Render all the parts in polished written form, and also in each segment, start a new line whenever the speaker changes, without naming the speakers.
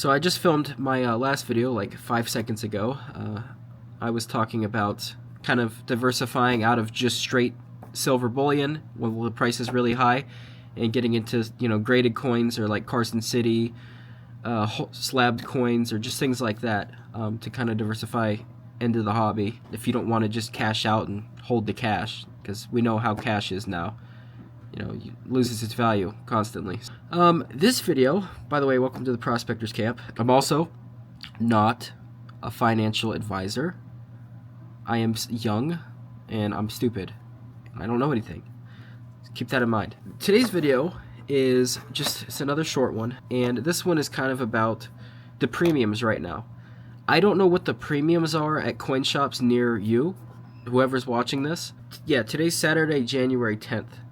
So I just filmed my last video like 5 seconds ago. I was talking about kind of diversifying out of just straight silver bullion when the price is really high, and getting into, you know, graded coins or like Carson City, slabbed coins, or just things like that, to kind of diversify into the hobby if you don't want to just cash out and hold the cash, because we know how cash is now. You know, it loses its value constantly. This video, by the way, welcome to the Prospectors Camp. I'm also not a financial advisor. I am young and I'm stupid. I don't know anything. Keep that in mind. Today's video is it's another short one, and this one is kind of about the premiums right now. I don't know what the premiums are at coin shops near you, whoever's watching this. Yeah, today's Saturday, January 10th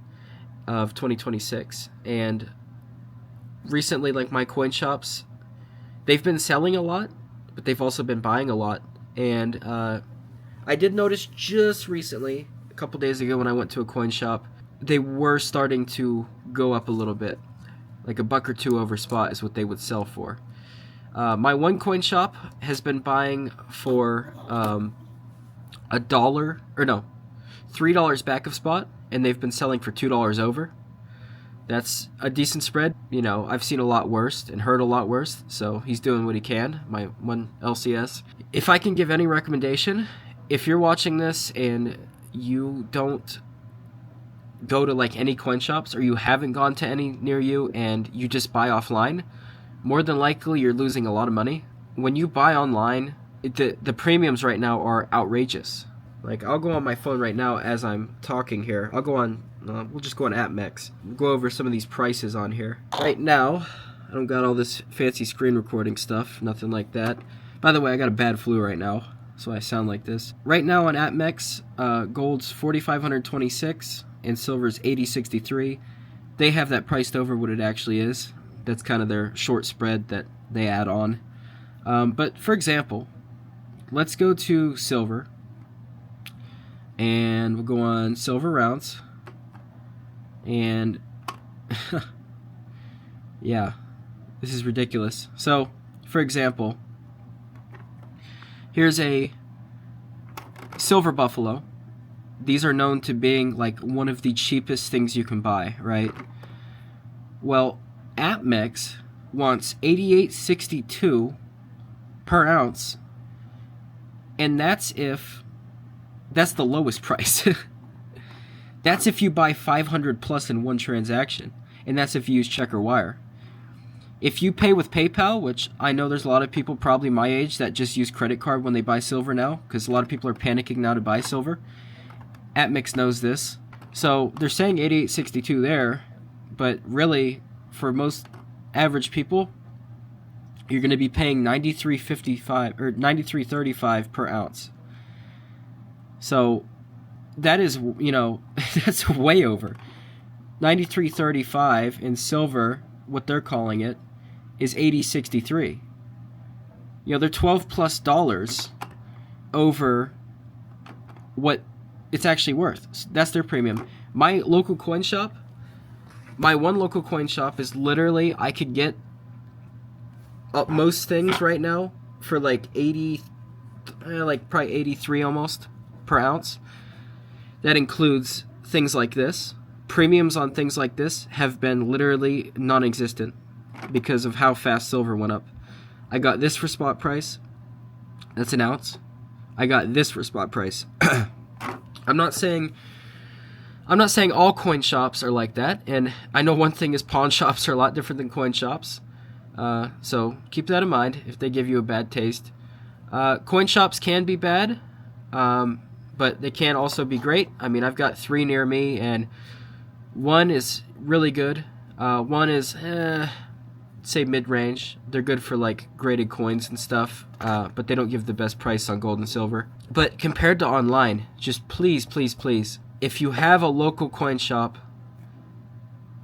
of 2026, and recently, like, my coin shops, they've been selling a lot, but they've also been buying a lot. And I did notice just recently, a couple days ago when I went to a coin shop, they were starting to go up a little bit, like $1 or $2 over spot is what they would sell for. My one coin shop has been buying for $3 back of spot, and they've been selling for $2 over. That's a decent spread. You know, I've seen a lot worse and heard a lot worse, so he's doing what he can, my one LCS. If I can give any recommendation, if you're watching this and you don't go to like any coin shops, or you haven't gone to any near you and you just buy offline, more than likely you're losing a lot of money. When you buy online, the premiums right now are outrageous. Like, I'll go on my phone right now as I'm talking here. I'll go on, we'll just go on AppMex. We'll go over some of these prices on here. Right now, I don't got all this fancy screen recording stuff, nothing like that. By the way, I got a bad flu right now, so I sound like this. Right now on AppMex, gold's 4,526 and silver's 80.63. They have that priced over what it actually is. That's kind of their short spread that they add on. But for example, let's go to silver. And we'll go on silver rounds, and yeah, this is ridiculous. So, for example, here's a silver buffalo. These are known to being like one of the cheapest things you can buy, right? Well, AppMex wants 88.62 per ounce, and that's the lowest price. That's if you buy 500 plus in one transaction, and that's if you use check or wire. If you pay with PayPal, which I know there's a lot of people probably my age that just use credit card when they buy silver now, because a lot of people are panicking now to buy silver. AppMex knows this. So they're saying 88.62 there, but really, for most average people, you're going to be paying 93.55 or 93.35 per ounce. So that is, you know, that's way over. 93.35 in silver, what they're calling it, is 80.63. You know, they're $12+ over what it's actually worth. So that's their premium. My local coin shop, my one local coin shop is literally, I could get most things right now for like 80, like probably 83 almost per ounce. That includes things like this. Premiums on things like this have been literally non-existent because of how fast silver went up. I got this for spot price. That's an ounce. I got this for spot price. I'm not saying all coin shops are like that, and I know one thing is pawn shops are a lot different than coin shops. So keep that in mind if they give you a bad taste. Coin shops can be bad, but they can also be great. I mean, I've got 3 near me, and one is really good. One is, say mid-range. They're good for like graded coins and stuff, but they don't give the best price on gold and silver. But compared to online, just please, please, please, if you have a local coin shop,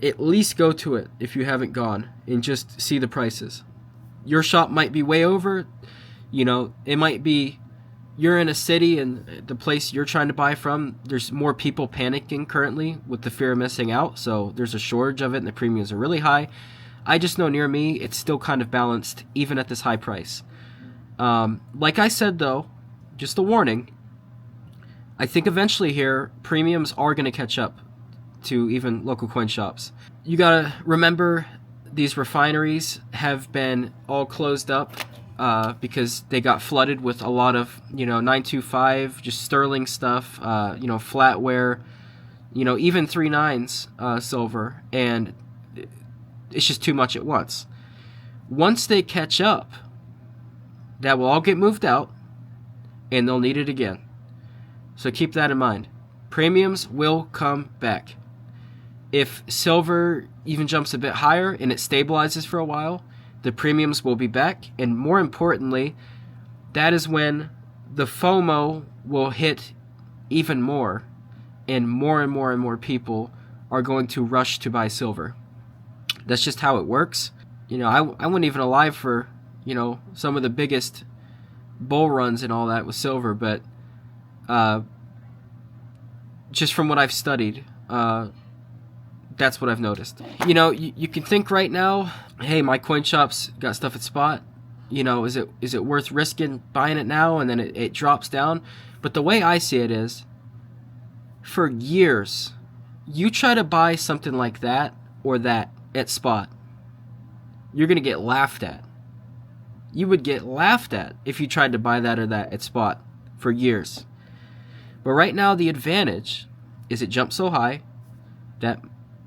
at least go to it if you haven't gone, and just see the prices. Your shop might be way over. You know, it might be you're in a city and the place you're trying to buy from, there's more people panicking currently with the fear of missing out, so there's a shortage of it and the premiums are really high. I just know near me it's still kind of balanced even at this high price. Like I said though, just a warning, I think eventually here premiums are going to catch up to even local coin shops. You gotta remember these refineries have been all closed up because they got flooded with a lot of 925 just sterling stuff, flatware, even 3.9s silver, and it's just too much at once. Once they catch up, that will all get moved out and they'll need it again. So keep that in mind. Premiums will come back. If silver even jumps a bit higher and it stabilizes for a while, the premiums will be back. And more importantly, that is when the FOMO will hit even more, and more people are going to rush to buy silver. That's just how it works. I wasn't even alive for, some of the biggest bull runs and all that with silver, but just from what I've studied, that's what I've noticed. You can think right now, hey, my coin shop's got stuff at spot. Is it worth risking buying it now and then it drops down? But the way I see it is, for years, you try to buy something like that or that at spot, you're going to get laughed at. You would get laughed at if you tried to buy that or that at spot for years. But right now, the advantage is it jumped so high that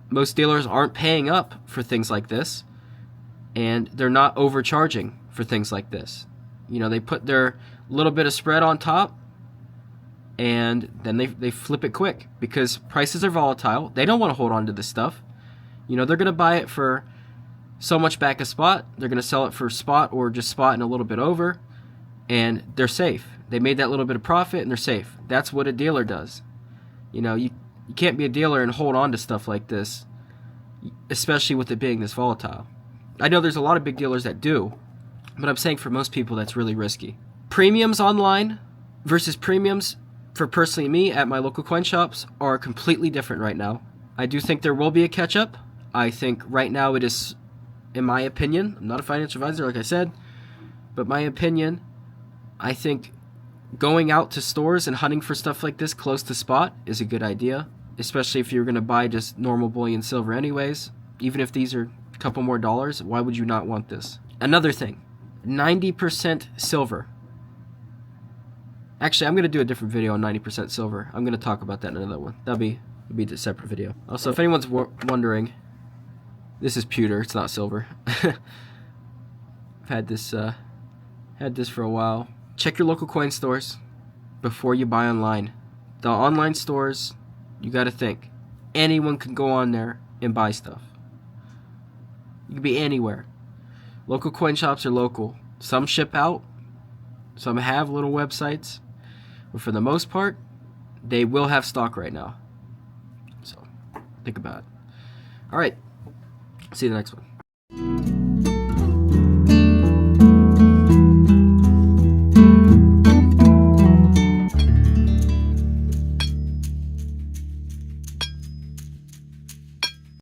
most dealers aren't paying up for things like this, and they're not overcharging for things like this. They put their little bit of spread on top, and then they flip it quick because prices are volatile. They don't want to hold on to this stuff. They're going to buy it for so much back a spot. They're going to sell it for spot or just spot and a little bit over, and they're safe. They made that little bit of profit and they're safe. That's what a dealer does. You can't be a dealer and hold on to stuff like this, especially with it being this volatile. I know there's a lot of big dealers that do, but I'm saying for most people that's really risky. Premiums online versus premiums for personally me at my local coin shops are completely different right now. I do think there will be a catch-up. I think right now it is, in my opinion, I'm not a financial advisor like I said, but my opinion, I think going out to stores and hunting for stuff like this close to spot is a good idea, especially if you're going to buy just normal bullion silver anyways. Even if these are a couple more dollars, why would you not want this? Another thing, 90% silver. Actually, I'm going to do a different video on 90% silver. I'm going to talk about that in another one. That'll be a separate video. Also, if anyone's wondering, this is pewter, it's not silver. I've had this for a while. Check your local coin stores before you buy online. The online stores, you got to think. Anyone can go on there and buy stuff. You can be anywhere. Local coin shops are local. Some ship out. Some have little websites. But for the most part, they will have stock right now. So, think about it. Alright. See you in the next one.